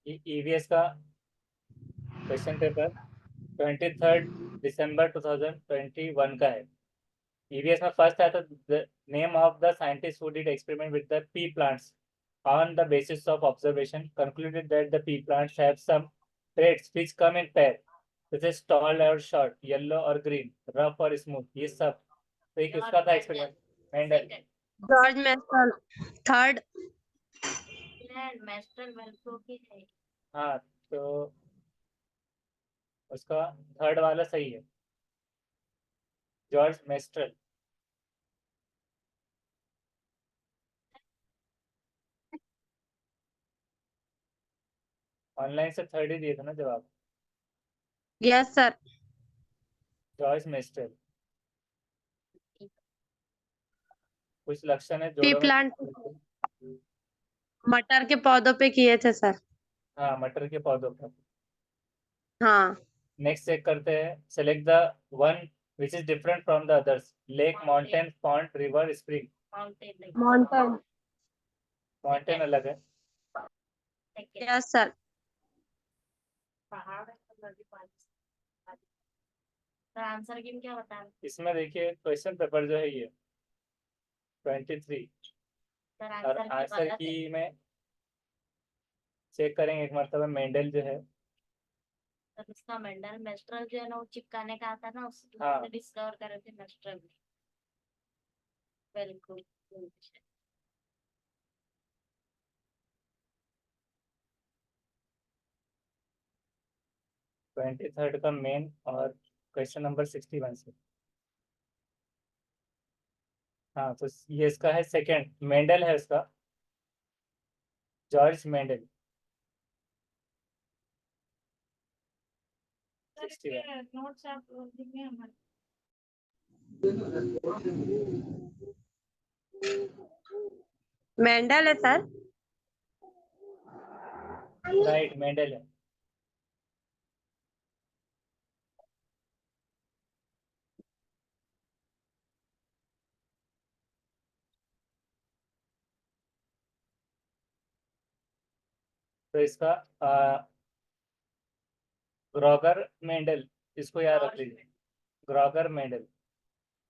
EVS का question paper 23 दिसंबर 2021 का है। ईवीएस में फर्स्ट है तो name of the scientist who did experiment with the P plants on the basis of observation concluded that the pea plants have some traits which come in pair, such as tall or short, yellow or green, rough or smooth। ये सब तो एक उसका था experiment Mendel. George Mestral third. हाँ, तो उसका third वाला सही है, जॉर्ज मेस्ट्रल। ऑनलाइन से थर्ड ही दिए थे ना जवाब। Yes sir. George Mestral. कुछ लक्षण है पी जोड़ों में। प्लांट मटर के पौधों पे किए थे सर। हाँ, मटर के पौधों पर। हाँ। नेक्स्ट चेक करते हैं, select the one which is different from the others. Lake, mountain, pond, river, spring. Mountain. Mountain अलग है। Yes sir. आंसर की क्या बता रहे? इसमें देखिए क्वेश्चन पेपर जो है ये 23 और आंसर की में चेक करेंगे एक मरतबा। मेंडल जो है इसका मेंडल मेस्ट्रल जो है ना, वो चिपकाने का आता ना, हाँ। उसने डिस्कवर करे थे मेस्ट्रल। बिल्कुल। 23 का मेन और क्वेश्चन नंबर 61 से। हाँ, तो ये इसका है सेकंड, मेंडल है इसका, जॉर्ज मेंडल। 61। नोट्स आप दिखे हमारे। मेंडल है सर। राइट, मेंडल है। तो इसका ग्रॉगर मेंडल, इसको याद रख लीजिए। ग्रॉगर मेंडल,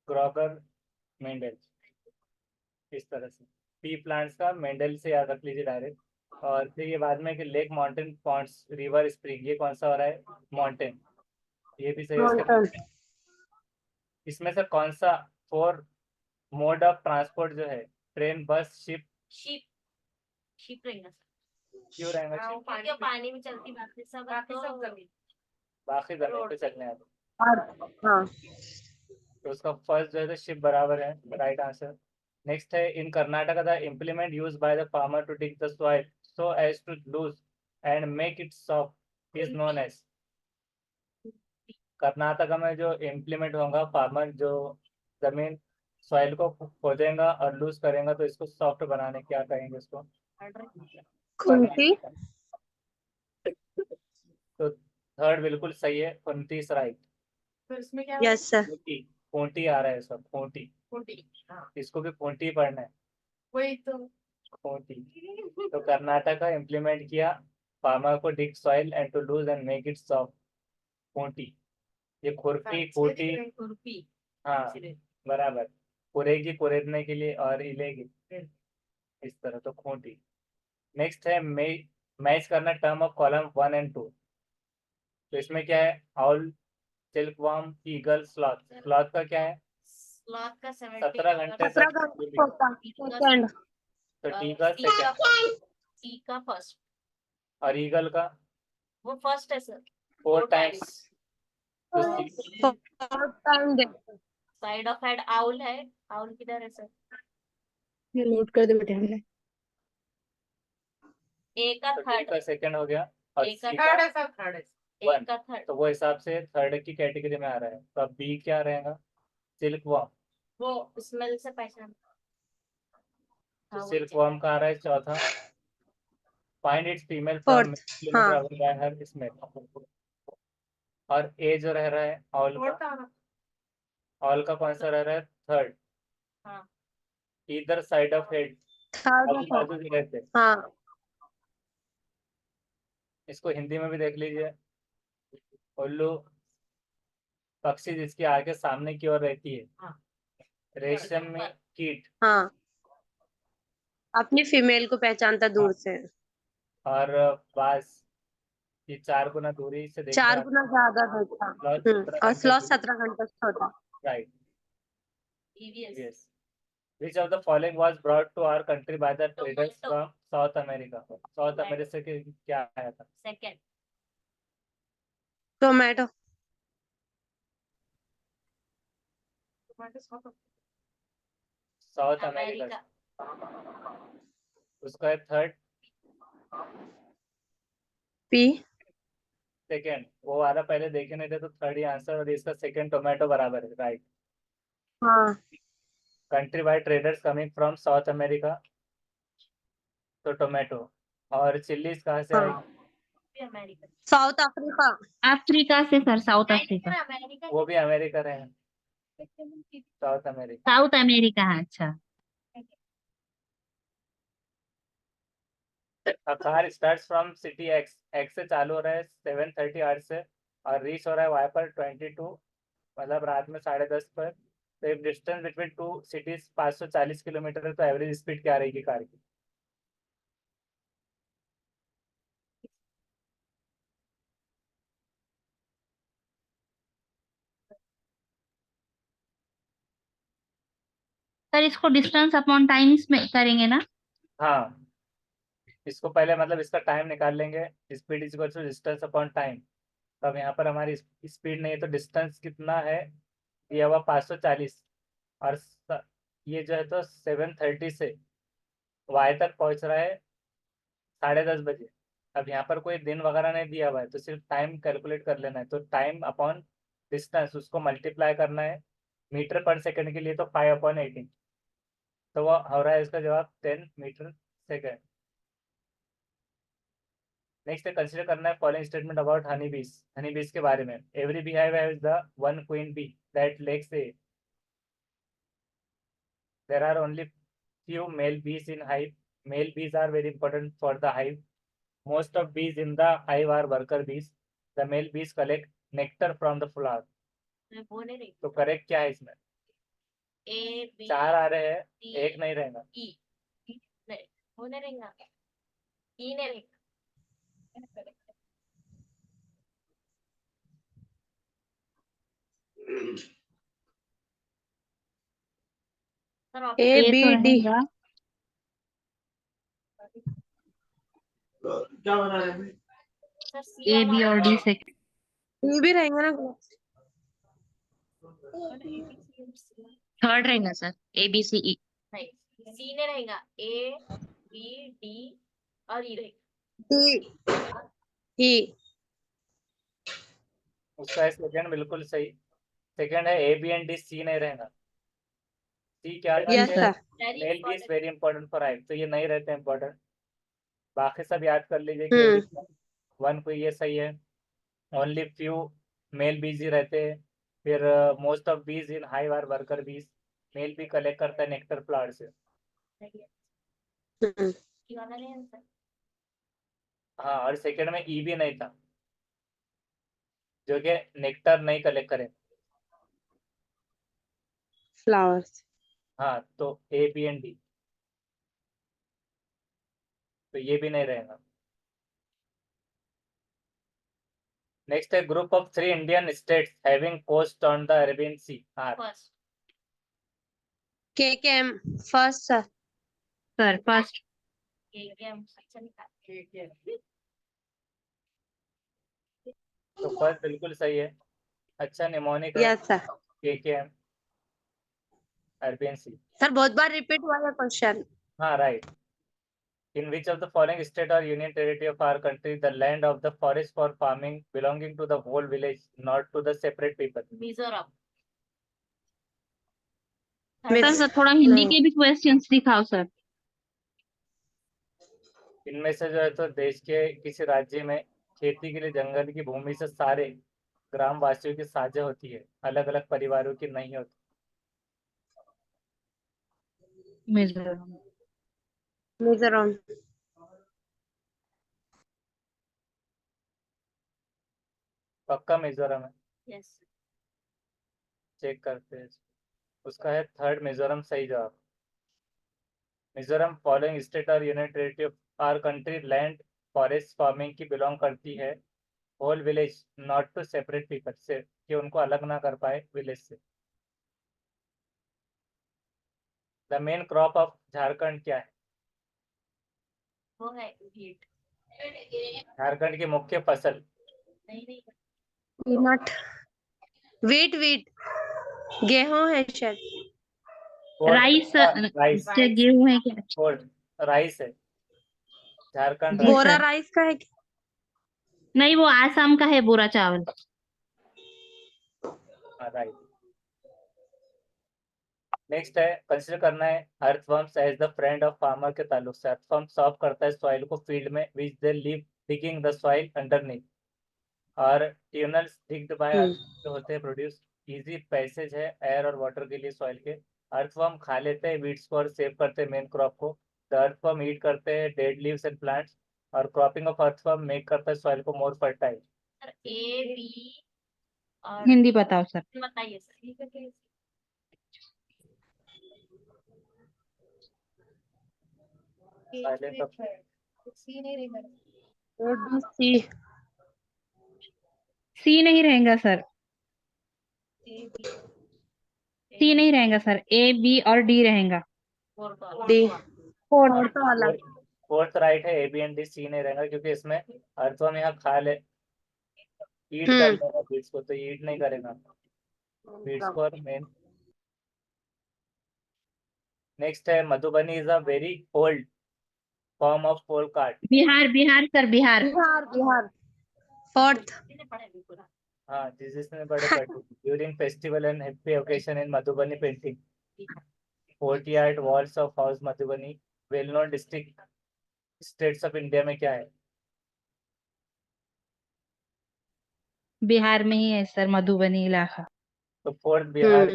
ग्रॉगर मेंडल, इस तरह से। पी प्लांट्स का मेंडल से याद रख लीजिए डायरेक्ट। और फिर ये बाद में कि lake, mountain, ponds, river, spring, ये कौन सा हो रहा है? माउंटेन। ये भी सही है उसके। माउंटेन। इसमें से कौन सा फोर मोड ऑफ ट्रांसपोर्ट जो है, ट्रेन, बस, शिप? शिप। शिप रहेगा सर। क्यों रहेगा हाँ, शिप? क्योंकि पानी में चलती, बाकी सब जमीन। बाकी जमीन पे चलने आते। और हाँ। तो उसका फर्स्ट जो है शिप बराबर है, राइट आंसर। नेक्स्ट है, in Karnataka the implement use by the farmer to dig the soil so as to loose and make it soft is known as. Karnataka में जो इम्प्लीमेंट होगा, फार्मर जो जमीन सॉइल को खोदेगा और लूज करेगा तो इसको सॉफ्ट बनाने, क्या कहेंगे उसको? खुंटी। तो थर्ड बिल्कुल सही है, 29 राइट। तो इसमें क्या? Yes sir. खूंटी, खूंटी आ रहा है सब, खूंटी। खूंटी। हाँ, इसको भी खूंटी पढ़ना है, वही तो। खूंटी। तो कर्नाटक का इम्प्लीमेंट किया, फार्मर को dig soil and to loose and make it soft, खूंटी। ये खुरपी, खूंटी। खुरपी। हाँ, बराबर। कुरेगी, कुरेदने के लिए, और इलेगी, इस तरह, तो खूंटी। नेक्स्ट है, मैच करना टर्म ऑफ कॉलम 1 और 2। तो इसमें क्या है? Owl, silkworm, eagle, sloth. Sloth का क्या है? स्लॉथ का 17 घंटे 17 तक। घंटे होता सेकंड। तो टी का सेकंड। टी का फर्स्ट। और ईगल का वो फर्स्ट है सर। 4 टाइम्स। तो fourth time they. Side of head owl है। आउल किधर है सर? ये नोट कर दे बेटे हमने। ए का टी थर्ड। का सेकंड हो गया, और ए का सी थर्ड का है सर, थर्ड है। ए वन। का थर्ड। तो वो हिसाब से थर्ड की कैटेगरी में आ रहा है। तो अब बी क्या रहेगा? सिल्कवर्म। वो स्मेल से पहचान। तो हाँ, सिल्कवर्म का आ रहा है चौथा। Find its female from fourth. हाँ। हर स्मेल। और ए जो रह रहा है ऑल का, ऑल का कौन सा रह रहा है? थर्ड। हाँ। इधर साइड ऑफ हेड, थर्ड आजू है। बाजू भी रहते। हाँ। इसको हिंदी में भी देख लीजिए। उल्लू पक्षी जिसकी आंखें सामने की ओर रहती है। हाँ। रेशमी कीट हाँ, अपनी फीमेल को पहचानता दूर से। और बाज, ये 4 गुना दूरी से देखने 4 आता गुना ज्यादा देखता। है। स्लॉथ 17 और घंटे स्लॉथ दूरी। 17 घंटे से होता। Right. EVS Yes. Which of the following was brought to our country by the traders Tomato. from South America? South Right. America से क्या आया था? Second tomato. South America. America उसका है थर्ड। पी। सेकंड, वो वाला पहले देखे नहीं थे तो थर्ड ही आंसर, और इसका सेकंड टोमेटो बराबर है। राइट। हाँ, country bye traders coming from south America, तो टोमेटो। और चिल्लीज कहाँ से हाँ। आएगी? America south Africa. अफ्रीका से सर, साउथ अफ्रीका। अमेरिका वो भी अमेरिका रहे हैं। South America. साउथ अमेरिका है, अच्छा। A car starts from city X से चालू हो रहा है 7:30 आवर्स से, और रीच हो रहा है वहाँ पर 22, मतलब रात में 10:30 पर। तो if distance between two cities 540 kilometre है, तो एवरेज स्पीड क्या रहेगी कार की? सर इसको डिस्टेंस अपॉन टाइम्स में करेंगे ना? हाँ, इसको पहले मतलब इसका टाइम निकाल लेंगे। Speed is equal to distance upon time. तो अब यहाँ पर हमारी स्पीड नहीं है, तो डिस्टेंस कितना है दिया हुआ 540, और ये जो है तो 7:30 से वाई तक पहुंच रहा है 10:30 बजे। अब यहाँ पर कोई दिन वगैरह नहीं दिया हुआ है, तो सिर्फ टाइम कैलकुलेट कर लेना है। तो टाइम अपॉन डिस्टेंस उसको मल्टीप्लाई करना है मीटर पर सेकंड के लिए, तो 5/18। तो वो हो रहा है इसका जवाब 10 मीटर सेकंड। नेक्स्ट कंसिडर करना है फॉलोइंग स्टेटमेंट अबाउट हनी बीज। हनी बीज के बारे में। Every beehive has the one queen bee that lays a. There are only few male bees in hive. Male bees are very important for the hive. Most of bees in the hive are worker bees. The male bees collect nectar from the flower. वो नहीं रही तो correct क्या है इसमें? A B 4 आ रहे हैं, D एक नहीं रहेगा। ई नहीं वो नहीं रहेगा ई नहीं रहेगा सर ए ये बी तो डी। रहेगा। सर सी ए बी और डी से ये भी रहेंगे ना। थर्ड रहेगा सर, ए बी सी ई। नहीं सी नहीं रहेगा ए बी डी और ई रहेगा डी ई। उसका सेकंड बिल्कुल सही। सेकंड है A B and D, C नहीं रहेगा। सी क्या था? Yes sir. Male bee is very important for hive, तो ये नहीं रहते इंपॉर्टेंट। बाकी सब याद कर लीजिए कि वन को ये सही है। ओनली फ्यू मेल बीज ही रहते हैं। फिर most of bees in hive are worker bees. Male भी कलेक्ट करता है नेक्टर फ्लावर से। ई वाला नहीं आंसर हाँ, और सेकंड में ई भी नहीं था, जो कि नेक्टर नहीं कलेक्ट करे। फ्लावर्स। हाँ, तो ए बी एंड डी, तो ये भी नहीं रहेगा। नेक्स्ट है group of 3 Indian states having coast on the Arabian sea are. First के एम फर्स्ट सर। Sir first. के गेम अच्छा निकाल तो फर्स्ट बिल्कुल सही है। अच्छा निमोनिक है यस सर। के एम अरेबियन सी। सर बहुत बार रिपीट हुआ है क्वेश्चन। हाँ, right. In which of the following state or union territory of our country the land of the forest for farming belonging to the whole village, not to the separate people? Mizoram sir थोड़ा हिंदी के भी questions दिखाओ sir. इनमें से जो है तो देश के किसी राज्य में खेती के लिए जंगल की भूमि से सारे ग्राम वासियों की साझा होती है, अलग अलग परिवारों की नहीं होती। मिजोरम। मिजोरम। पक्का मिजोरम है, यस चेक करते हैं। उसका है थर्ड मिजोरम सही जवाब। मिजोरम फॉलोइंग स्टेट और union territory are country land forest farming की बिलोंग करती है। Whole village not to separate people से, कि उनको अलग ना कर पाए विलेज से। The main crop of Jharkhand क्या है? वो है हीट। झारखंड की मुख्य फसल। नहीं पीनट, वीट गेहूं है शायद। राइस राइस, गेहूं है क्या? फोर्थ राइस है। Jharkhand G rice. बोरा सर। राइस का है क्या? नहीं, वो आसाम का है बोरा चावल। राइट। नेक्स्ट है, कंसिडर करना है earthworms as the friend of farmer के ताल्लुक से। अर्थवर्म सॉल्व करता है सॉइल को फील्ड में, which they live digging the soil underneath, और ट्यूनल्स डिग्ड बाय अर्थ जो होते हैं प्रोड्यूस इजी पैसेज है एयर और वाटर के लिए सॉइल के। अर्थवर्म खा लेते हैं वीड्स को और सेव करते हैं मेन क्रॉप को। द अर्थवर्म ईट करते हैं डेड लीव्स एंड प्लांट्स, और क्रॉपिंग ऑफ अर्थवर्म मेक करता है सॉइल को more fertile. Sir A B और हिंदी बताओ सर। बताइए सर। Silent option. सी नहीं रहेगा। ABC सी नहीं रहेगा सर। ए बी सी नहीं रहेगा सर, ए बी और डी रहेगा। D fourth. फोर्थ वाला। फोर्थ राइट है, A B and D. C नहीं रहेगा क्योंकि इसमें अर्थवर्म यहाँ खा ले, ईट कर लेगा बीट्स को, तो ईट नहीं करेगा बीट्स को और मेन। नेक्स्ट है, Madhubani is a very old form of pole card. Bihar sir, Bihar. Bihar fourth. हाँ, जिसने बड़े पढ़े। During festival and happy occasion in Madhubani painting, courtyard walls of house Madhubani, well known district states of India में क्या है? बिहार में ही है सर, मधुबनी इलाका। तो fourth Bihar,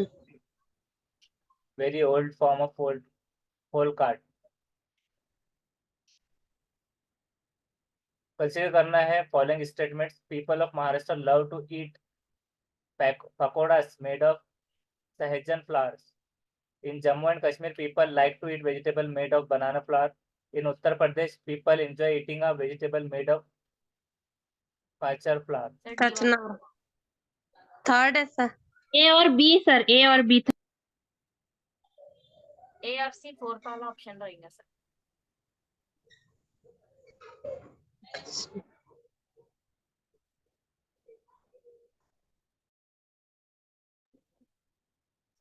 very old form of pole card. Consider करना है following statements. People of Maharashtra love to eat pakodas made of sahjan flowers. In Jammu and Kashmir, people like to eat vegetable made of banana flour. In Uttar Pradesh, people enjoy eating a vegetable made of kachar flour. कचनार third है sir. A और B sir, A और B. A और C fourth वाला option रहेगा sir.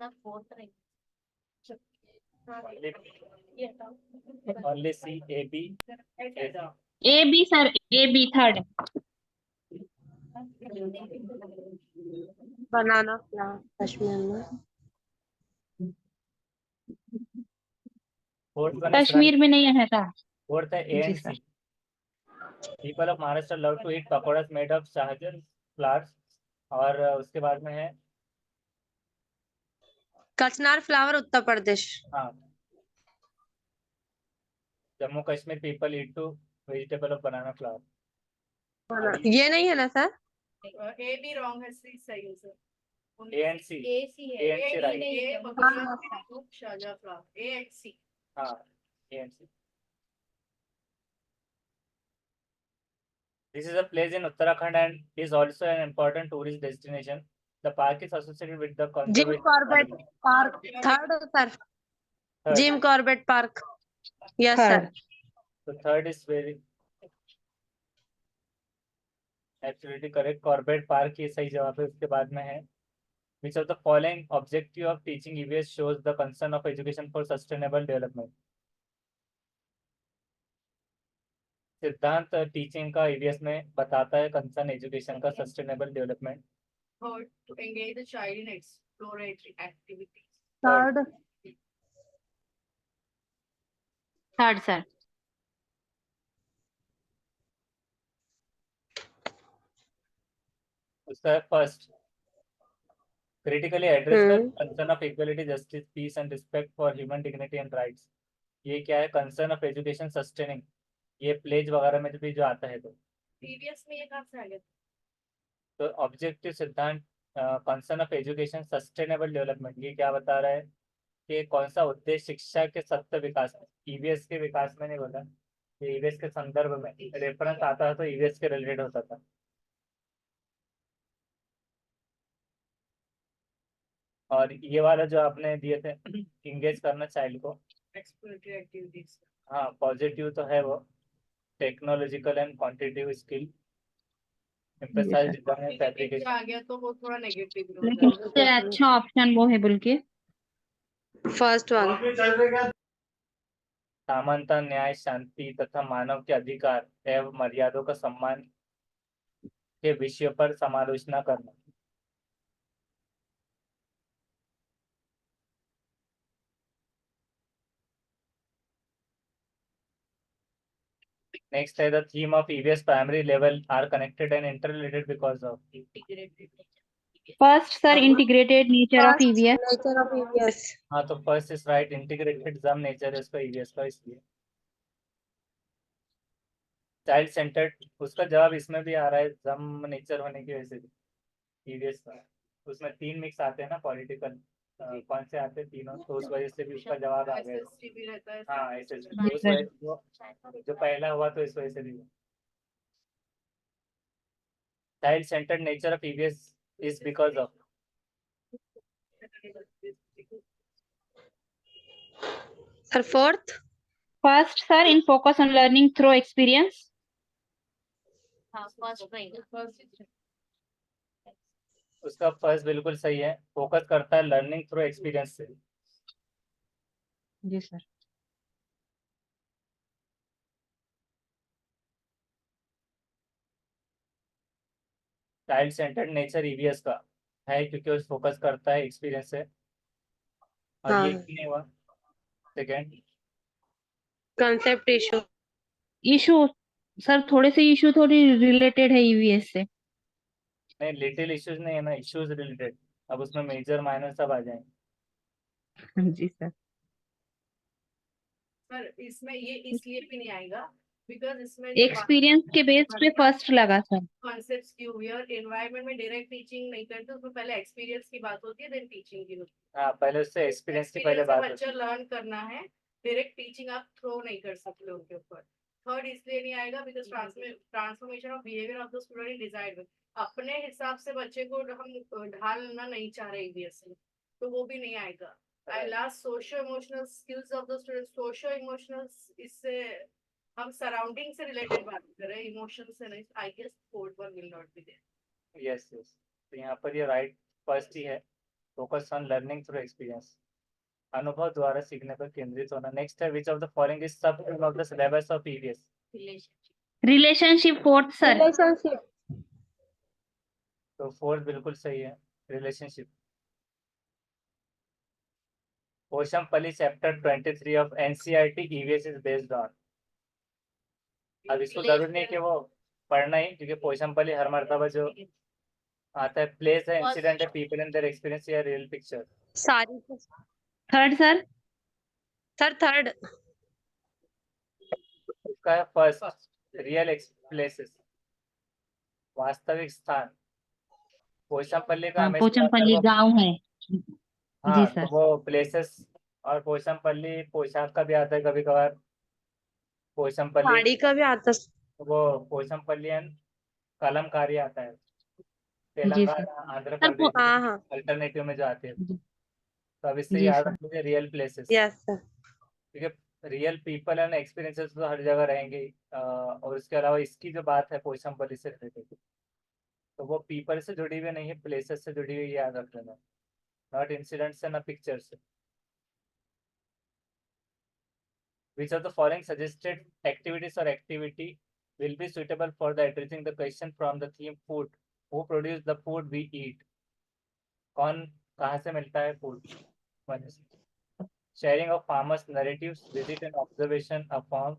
सब fourth रहेगा। Only C, A, B. A B sir, A B third. Banana flower Kashmir में। Fourth one is कश्मीर में नहीं है था। fourth है A जी and sir. C. People of Maharashtra love to eat pakoras made of sahajan flowers. और उसके बाद में है, कचनार फ्लावर उत्तर प्रदेश। हाँ, Jammu Kashmir people eat to vegetable of banana flower. ये नहीं है ना सर? ए बी रॉन्ग है, सी सही है sir. A and C. A C A and C right. A बकरा Shahjahan flower, A and C. हाँ, A and C. This is a place in Uttarakhand and is also an important tourist destination. The park is associated with the Jim conservation. Corbett park third है sir. Third. Jim Corbett park. Yes sir. So third is very absolutely correct. Corbett Park ये सही जवाब है। उसके बाद में है, which of the following objective of teaching EVS shows the concern of education for sustainable development? सिद्धांत teaching का EVS में बताता है कंसर्न एजुकेशन का sustainable development. Third, to engage the child in exploratory activities. Third third sir. उसका first, critically address the concern of equality, justice, peace and respect for human dignity and rights. ये क्या है? Concern of education sustaining, ये pledge वगैरह में भी जो आता है। तो प्रीवियस में ये कहाँ से आ गया? तो ऑब्जेक्टिव सिद्धांत concern of education sustainable development, ये क्या बता रहा है कि कौन सा उद्देश्य शिक्षा के सत्य विकास में, ईवीएस के विकास में नहीं बोला, ये ईवीएस के संदर्भ में रेफरेंस आता है तो ईवीएस के रिलेटेड होता था। और ये वाला जो आपने दिए थे इंगेज करना चाइल्ड को, Exploratory activities. हाँ पॉजिटिव तो है वो, technological and quantitative skill, emphasize design fabrication. आ गया तो वो थोड़ा नेगेटिव लेकिन सबसे अच्छा ऑप्शन वो है बोल के फर्स्ट वन। समानता, न्याय, शांति तथा मानव के अधिकार एवं मर्यादों का सम्मान के विषय पर समालोचना करना। नेक्स्ट है the theme of EVS primary level are connected and interrelated because of. integrated nature. First sir integrated nature of EVS. Nature of EVS. हाँ तो फर्स्ट इज राइट, इंटीग्रेटेड जम नेचर है उसका ईवीएस का, इसलिए चाइल्ड सेंटर्ड उसका जवाब इसमें भी आ रहा है जम नेचर होने की वजह से भी ईवीएस का, उसमें 3 मिक्स आते हैं ना पॉलिटिकल, कौन से आते हैं तीनों, तो उस वजह से भी उसका जवाब आ गया। SST भी रहता है. हाँ ऐसे उस Yes, वजह sir. से वो जो पहला हुआ तो इस वजह से भी child centered nature of EVS is because of. Sir fourth. First sir in focus on learning through experience. हाँ फर्स्ट रहेगा। उसका फर्स्ट बिल्कुल सही है, फोकस करता है लर्निंग थ्रू एक्सपीरियंस से। जी sir. Child centered nature EVS का है क्योंकि वो फोकस करता है एक्सपीरियंस से। और हाँ। ये क्यों नहीं हुआ second? Concept issue. Issue sir थोड़े से इशू थोड़ी रिलेटेड है ईवीएस से। नहीं लिटिल इश्यूज नहीं है ना, इश्यूज रिलेटेड, अब उसमें मेजर माइनर सब आ जाएंगे। जी सर। सर इसमें ये इसलिए भी नहीं आएगा बिकॉज इसमें एक्सपीरियंस के बेस पे फर्स्ट लगा सर। कॉन्सेप्ट्स की हुई है और एनवायरनमेंट में डायरेक्ट टीचिंग नहीं करते, उसमें पहले एक्सपीरियंस की बात होती है देन टीचिंग की होती हाँ पहले उससे एक्सपीरियंस की है. पहले बात बच्चा होती है। लर्न करना है, डायरेक्ट टीचिंग आप थ्रो नहीं कर सकते उनके ऊपर. थर्ड इसलिए नहीं आएगा because transformation of behaviour of the student desired. अपने हिसाब से बच्चे को हम ढालना नहीं चाह रहे ईवीएस में, तो वो भी नहीं आएगा. And last, socio-emotional skills of the students. Socio-emotional इससे हम सराउंडिंग से रिलेटेड बात कर रहे हैं, इमोशन से नहीं. I guess fourth one will not be there. Yes yes, तो यहाँ पर ये राइट फर्स्ट ही है, focus on learning through experience, अनुभव द्वारा सीखने पर केंद्रित होना। नेक्स्ट है which of the following is sub of the syllabus of EVS. Relationship. Relationship fourth sir. Relationship. तो फोर्थ बिल्कुल सही है, relationship. Pochampalli chapter 23 of NCERT EVS is based on. अब इसको जरूरी नहीं कि वो पढ़ना ही, क्योंकि पोशमपल्ली हर मर्तबा जो आता है प्लेस है, इंसिडेंट है, पीपल एंड देयर एक्सपीरियंस या रियल पिक्चर। सारी। Third sir. Sir third. उसका है फर्स्ट, रियल प्लेसेस, वास्तविक स्थान। पोशमपल्ली का हमेशा पोचमपल्ली मतलब गांव है। हाँ जी तो सर। वो प्लेसेस, और पोशमपल्ली पोशाक का भी आता है कभी कभार, पोशमपल्ली साड़ी का भी आता। वो पोशमपल्लियन कलमकारी आता है, जी तेलंगाना सर। आंध्र सर प्रदेश हाँ हाँ। अल्टरनेटिव में जो आते हैं, जी तो अब इससे जी याद सर। रखिए रियल प्लेसेस, यस सर। क्योंकि रियल पीपल एंड एक्सपीरियंसेस तो हर जगह रहेंगे ही, और उसके अलावा इसकी जो बात है पोशमपल्ली से रिलेटेड, तो वो पीपल से जुड़ी हुई नहीं है, प्लेसेस से जुड़ी हुई, याद रख लेना, नॉट इंसिडेंट से, ना पिक्चर से। Which of the following suggested activities or activity will be suitable for the addressing the question from the theme food? Who produce the food we eat? कौन कहाँ से मिलता है food? Sharing of farmers' narratives, visit and observation, a farm,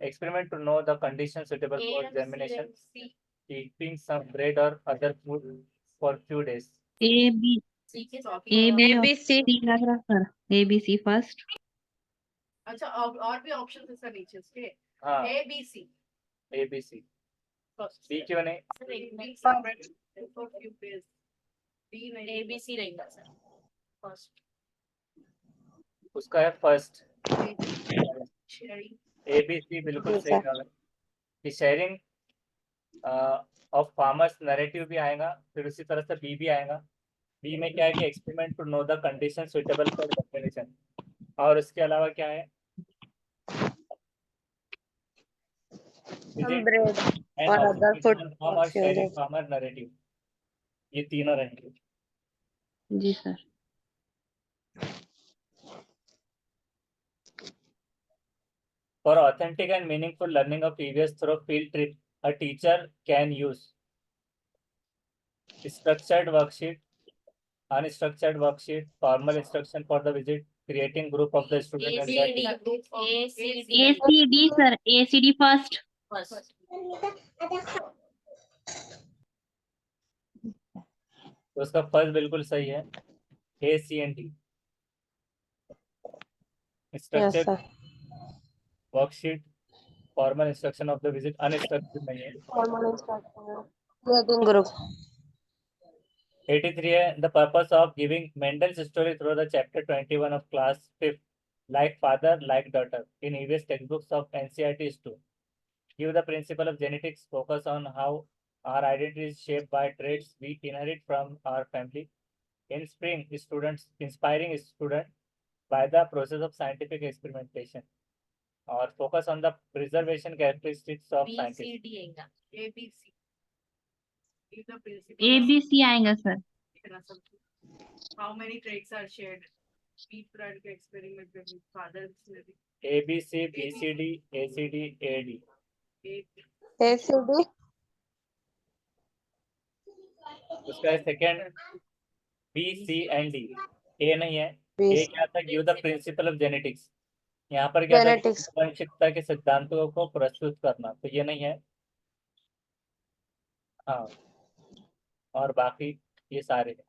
experiment to know the conditions suitable for germination, eating some bread or other food for few days. A B और ABC। C लग रहा sir. A B C first. अच्छा और भी option है sir नीचे उसके. हाँ ABC. ABC. फर्स्ट डी क्यों नहीं? सर एक B minute separate for few days, D नहीं ABC रहेगा सर फर्स्ट। उसका है फर्स्ट। शेयरिंग ABC बिल्कुल जी, सही सर। जवाब है कि शेयरिंग ऑफ फार्मर्स नैरेटिव भी आएगा, फिर उसी तरह से बी भी आएगा। बी में क्या है कि experiment to know the condition suitable for vaccination, और उसके अलावा क्या है ब्रेड एंड और अदर फूड फॉर्म और शेयरिंग फार्मर नैरेटिव, ये तीनों रहेंगे। जी sir. For authentic and meaningful learning of EVS through field trip, a teacher can use structured worksheet, unstructured worksheet, formal instruction for the visit, creating group of the student and their ACD teacher. ACD ACD sir, ACD first. First. तो उसका first बिल्कुल सही है, ACND। Yes structured sir. Worksheet, formal instruction of the visit, unstructured नहीं है। Creating group. 83 है, the purpose of giving Mendel's story through the chapter 21 of class 5th, like father, like daughter, in EVS textbooks of NCERT is to give the principle of genetics, focus on how our identity is shaped by traits we inherit from our family. In spring, students inspiring student by the process of scientific experimentation, or focus on the preservation characteristics of scientists. BCD आएगा ABC is the principle of ABC आएगा sir. how many traits are shared, Pete Brad के experiment में भी fathers में भी ABC, BCD, ACD, AD. ACD उसका second B, C and D. A नहीं है। A क्या था? Give the principle of genetics. यहाँ पर क्या था? जेनेटिक्स। आनुवंशिकता के सिद्धांतों को प्रस्तुत करना, तो ये नहीं है। हाँ, और बाकी ये सारे हैं।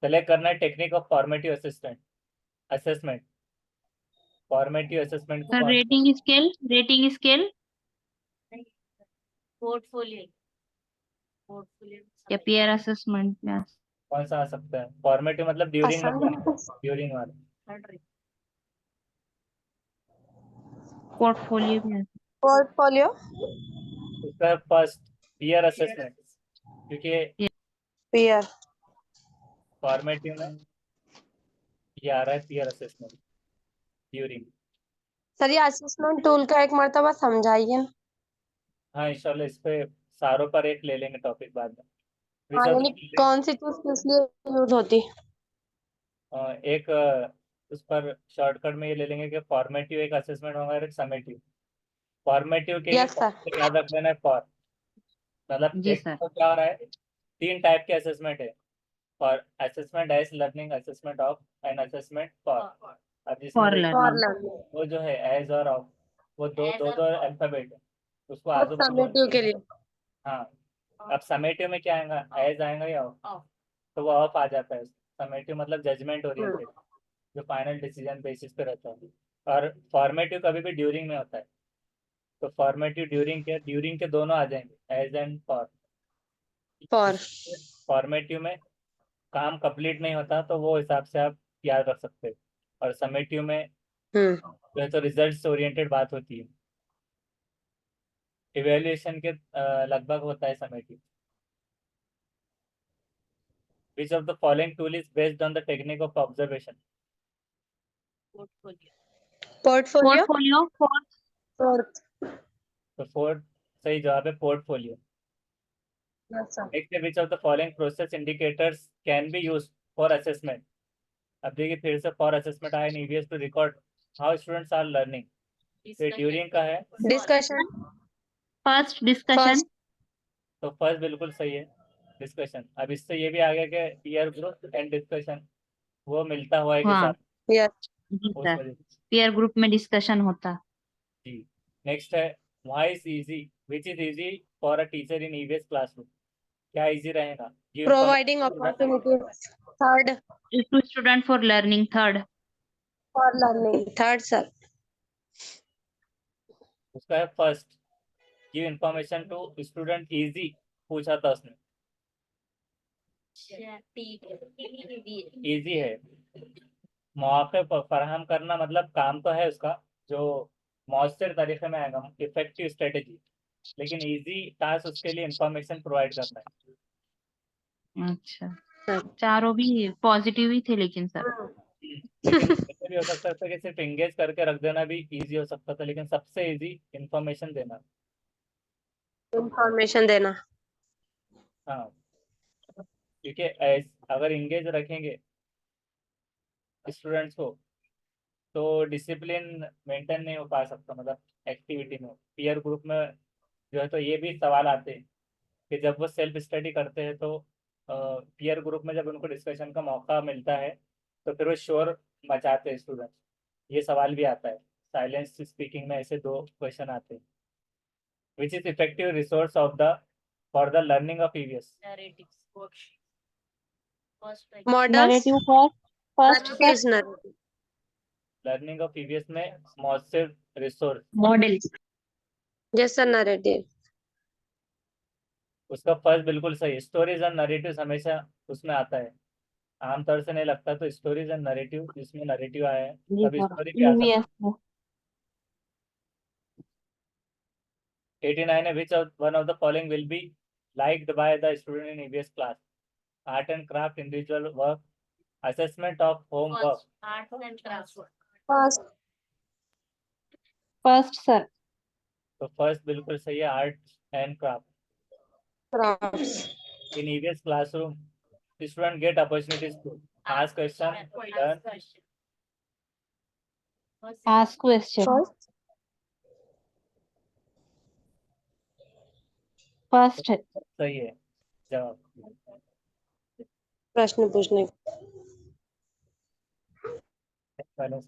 सेलेक्ट करना है technique of formative assessment. Formative assessment sir rating scale portfolio या पीयर असेसमेंट क्लास। कौन सा आ सकता है? फॉर्मेटिव मतलब ड्यूरिंग वाला। पोर्टफोलियो भी है। पोर्टफोलियो। उसका फर्स्ट पीयर असेसमेंट, क्योंकि पीयर। फॉर्मेटिव में ये आ रहा है पीयर असेसमेंट ड्यूरिंग। सर ये असेसमेंट टूल का एक मर्तबा समझाइए ना। हाँ, इंशाल्लाह इस पे सारों पर एक ले लेंगे टॉपिक बाद में। हाँ, यानी कौन सी चीज किस लिए यूज होती? एक उस पर शॉर्टकट में ये ले लेंगे कि फॉर्मेटिव एक असेसमेंट होगा और एक समेटिव। फॉर्मेटिव के लिए यस सर। याद रख लेना है फॉर, मतलब जी एक सर। तो क्या हो रहा है, 3 टाइप के असेसमेंट है, for assessment as learning, assessment of and assessment for. अब जिसमें फॉर देखिए, फॉर लर्निंग। लर्निंग वो जो है एज और ऑफ, वो दो As दो और दो for। अल्फाबेट है, उसको और आजू बाजू। समेटिव के लिए। हाँ, अब समेटिव में क्या आएगा? एज आएगा या ऑफ? Off। तो वो ऑफ आ जाता है। समेटिव मतलब जजमेंट ओरिएंटेड, जो फाइनल डिसीजन बेसिस पे रहता है। और फॉर्मेटिव कभी भी ड्यूरिंग में होता है, तो फॉर्मेटिव ड्यूरिंग के दोनों आ जाएंगे, as and for. For. Formative में काम कंप्लीट नहीं होता, तो वो हिसाब से आप याद रख सकते हो। और समेटिव में जो है तो रिजल्ट से ओरिएंटेड बात होती है, इवेल्युएशन के लगभग होता है summative. Which of the following tool is based on the technique of observation? Portfolio portfolio. Portfolio fourth. तो फोर्थ सही जवाब है, portfolio. Yes sir. Next, which of the following process indicators can be used for assessment? अब देखिए फिर से for assessment आया इन EVS to record how students are learning. फिर ड्यूरिंग का है, डिस्कशन। First discussion. तो फर्स्ट बिल्कुल सही है, डिस्कशन। अब इससे ये भी आ गया कि पीयर ग्रुप एंड डिस्कशन वो मिलता हुआ एक हाँ। हिसाब, यस। जी उस सर, वजह से। पीयर ग्रुप में डिस्कशन होता। जी। नेक्स्ट है, why is easy, which is easy for a teacher in EVS classroom? क्या इजी रहेगा? Give providing information- opportunities. Third. To student for learning. Third. For learning. Third sir. उसका है first, give information to student easy, पूछा था उसने, अच्छा, ठीक है, easy है। इजी है। मौके फराहम करना मतलब काम तो है उसका, जो मौसर तरीके में आएगा, इफेक्टिव स्ट्रेटेजी, लेकिन इजी टास्क उसके लिए इंफॉर्मेशन प्रोवाइड करना है। अच्छा, सर चारों भी पॉजिटिव ही थे लेकिन सर। हाँ, ऐसे भी हो सकता था कि सिर्फ एंगेज करके रख देना भी इजी हो सकता था, लेकिन सबसे इजी इंफॉर्मेशन देना। इंफॉर्मेशन देना। हाँ, क्योंकि अगर एंगेज रखेंगे स्टूडेंट्स को तो डिसिप्लिन मेंटेन नहीं हो पा सकता, मतलब एक्टिविटी में, पीयर ग्रुप में जो है। तो ये भी सवाल आते हैं कि जब वो सेल्फ स्टडी करते हैं तो पीयर ग्रुप में जब उनको डिस्कशन का मौका मिलता है तो फिर वो शोर मचाते हैं स्टूडेंट्स, ये सवाल भी आता है। साइलेंस स्पीकिंग में ऐसे दो क्वेश्चन आते हैं। Which is effective resource of the for the learning of EVS? Narratives, worksheet, first models narrative first what sir. Is narrative? Learning of EVS में massive resource, models. Yes sir, narrative. उसका first बिल्कुल सही। Stories and narratives हमेशा उसमें आता है, आमतौर से नहीं लगता, तो स्टोरीज एंड नरेटिव, जिसमें नरेटिव आया है जी तब सर, स्टोरी भी आ सकती ईवीएस में। है। 89 है, which one of the following will be liked by the student in EVS class? Art and craft, individual work, assessment of homework. first arts and crafts, first. First sir. तो first बिल्कुल सही है, art and craft. Crafts. In EVS classroom student get opportunities to ask question, ask लर्न। question. First, ask question. First. First है। सही है जवाब। प्रश्न पूछने। पहले